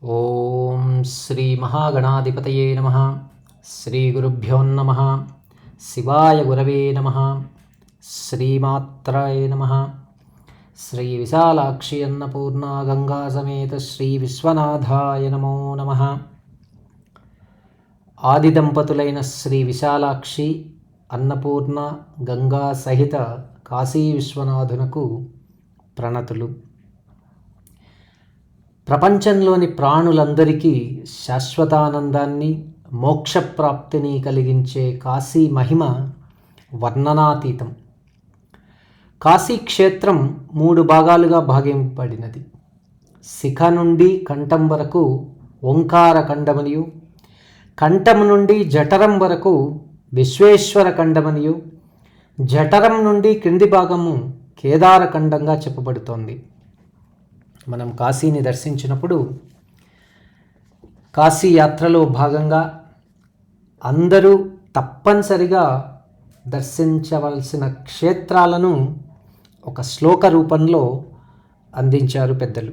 ఓం శ్రీ మహాగణాధిపతయే నమః. శ్రీ గురుభ్యో నమః. శివాయ గురవే నమః. శ్రీమాత్రాయ నమః. శ్రీ విశాలాక్షి అన్నపూర్ణ గంగా సమేత శ్రీ విశ్వనాథాయ నమో నమః. ఆది దంపతులైన శ్రీ విశాలాక్షి అన్నపూర్ణ గంగా సహిత కాశీ విశ్వనాథునకు ప్రణతులు. ప్రపంచంలోని ప్రాణులందరికీ శాశ్వతానందాన్ని, మోక్షప్రాప్తిని కలిగించే కాశీ మహిమ వర్ణనాతీతం. కాశీ క్షేత్రం 3 భాగాలుగా భాగింపబడినది. శిఖ నుండి కంఠం వరకు ఓంకార ఖండమనియు, కంఠం నుండి జఠరం వరకు విశ్వేశ్వర ఖండమనియు, జఠరం నుండి క్రింది భాగము కేదార ఖండంగా చెప్పబడుతోంది. మనం కాశీని దర్శించినప్పుడు కాశీ యాత్రలో భాగంగా అందరూ తప్పనిసరిగా దర్శించవలసిన క్షేత్రాలను ఒక శ్లోక రూపంలో అందించారు పెద్దలు.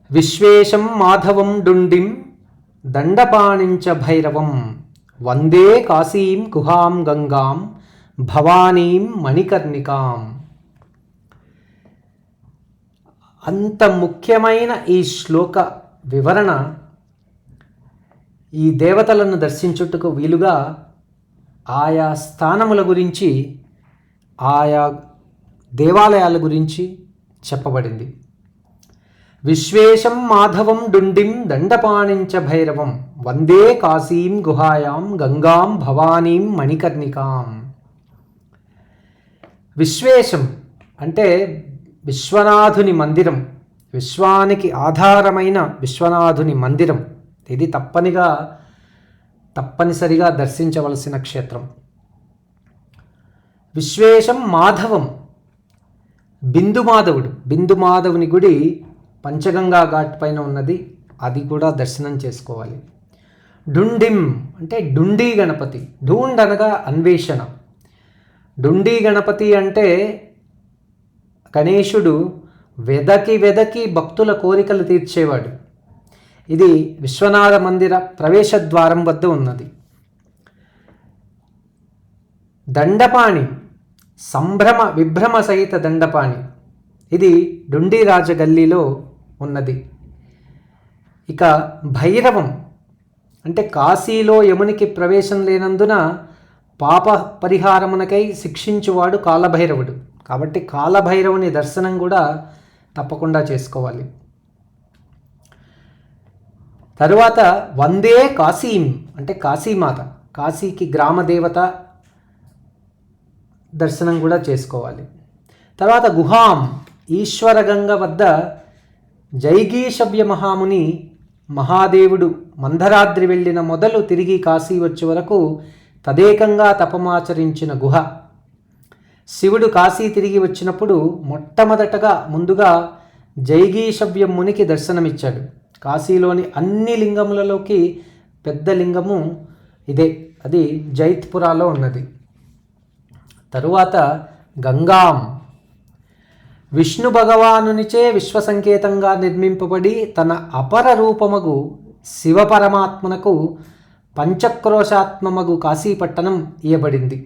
విశ్వేశం మాధవం డుండిం దండపాణించ భైరవం వందే కాశీం గుహాం గంగాం భవానీం మణికర్ణికాం. అంత ముఖ్యమైన ఈ శ్లోక వివరణ ఈ దేవతలను దర్శించుటకు వీలుగా ఆయా స్థానముల గురించి, ఆయా దేవాలయాల గురించి చెప్పబడింది. విశ్వేశం మాధవం డుండిం దండపాణించ భైరవం వందే కాశీం గుహాయాం గంగాం భవానీం మణికర్ణికాం. విశ్వేశం అంటే విశ్వనాథుని మందిరం, విశ్వానికి ఆధారమైన విశ్వనాథుని మందిరం. ఇది తప్పనిసరిగా దర్శించవలసిన క్షేత్రం. విశ్వేశం మాధవం బిందుమాధవుని గుడి పంచగంగా ఘాట్ పైన ఉన్నది, అది కూడా దర్శనం చేసుకోవాలి. డుండిం అంటే డుండీ గణపతి. ఢూండ్ అనగా అన్వేషణ. డుండీ గణపతి అంటే గణేశుడు వెదకి భక్తుల కోరికలు తీర్చేవాడు. ఇది విశ్వనాథ మందిర ప్రవేశ ద్వారం వద్ద ఉన్నది. దండపాణి విభ్రమ సహిత దండపాణి, ఇది డుండిరాజ గల్లీలో ఉన్నది. ఇక భైరవం అంటే కాశీలో యమునికి ప్రవేశం లేనందున పాప పరిహారమునకై శిక్షించువాడు కాలభైరవుడు. కాబట్టి కాలభైరవుని దర్శనం కూడా తప్పకుండా చేసుకోవాలి. తరువాత వందే కాశీం అంటే కాశీమాత, కాశీకి గ్రామదేవత దర్శనం కూడా చేసుకోవాలి. తర్వాత గుహాం ఈశ్వరగంగ వద్ద జైగీషవ్య మహాముని మహాదేవుడు మందరాద్రి వెళ్ళిన మొదలు తిరిగి కాశీ వచ్చే వరకు తదేకంగా తపమాచరించిన గుహ. శివుడు కాశీ తిరిగి వచ్చినప్పుడు ముందుగా జైగీషవ్య మునికి దర్శనమిచ్చాడు. కాశీలోని అన్ని లింగములలోకి పెద్ద లింగము ఇదే, అది జైత్పురాలో ఉన్నది. తరువాత గంగాం విష్ణు భగవానునిచే విశ్వసంకేతంగా నిర్మింపబడి తన అపర రూపమగు శివపరమాత్మనకు పంచక్రోశాత్మమగు కాశీపట్టణం ఇయ్యబడింది.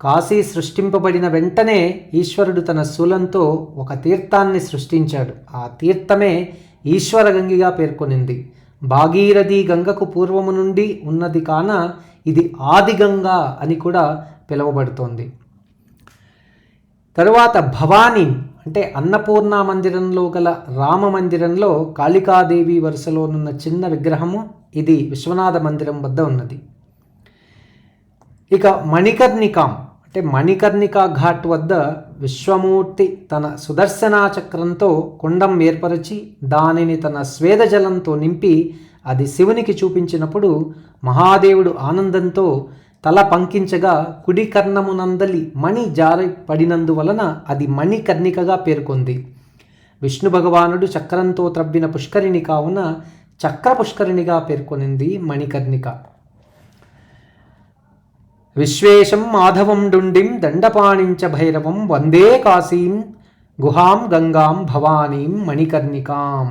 కాశీ సృష్టింపబడిన వెంటనే ఈశ్వరుడు తన శూలంతో ఒక తీర్థాన్ని సృష్టించాడు. ఆ తీర్థమే ఈశ్వరగంగిగా పేర్కొనింది. భాగీరథి గంగకు పూర్వము నుండి ఉన్నది కాన ఇది ఆదిగంగా అని కూడా పిలువబడుతోంది. తరువాత భవానీ అంటే అన్నపూర్ణ మందిరంలో గల రామ మందిరంలో కాళికాదేవి వరుసలోనున్న చిన్న విగ్రహము, ఇది విశ్వనాథ మందిరం వద్ద ఉన్నది. ఇక మణికర్ణికాం అంటే మణికర్ణికా ఘాట్ వద్ద విశ్వమూర్తి తన సుదర్శనా చక్రంతో కుండం ఏర్పరిచి దానిని తన స్వేదజలంతో నింపి అది శివునికి చూపించినప్పుడు మహాదేవుడు ఆనందంతో తల పంకించగా కుడి కర్ణమునందలి మణి జారి పడినందువలన అది మణికర్ణికగా పేర్కొంది. విష్ణు భగవానుడు చక్రంతో త్రవ్విన పుష్కరిణి కావున చక్ర పుష్కరిణిగా పేర్కొనింది మణికర్ణిక. విశ్వేశం మాధవం డుండిం దండపాణించ భైరవం వందే కాశీం గుహాం గంగాం భవానీం మణికర్ణికాం.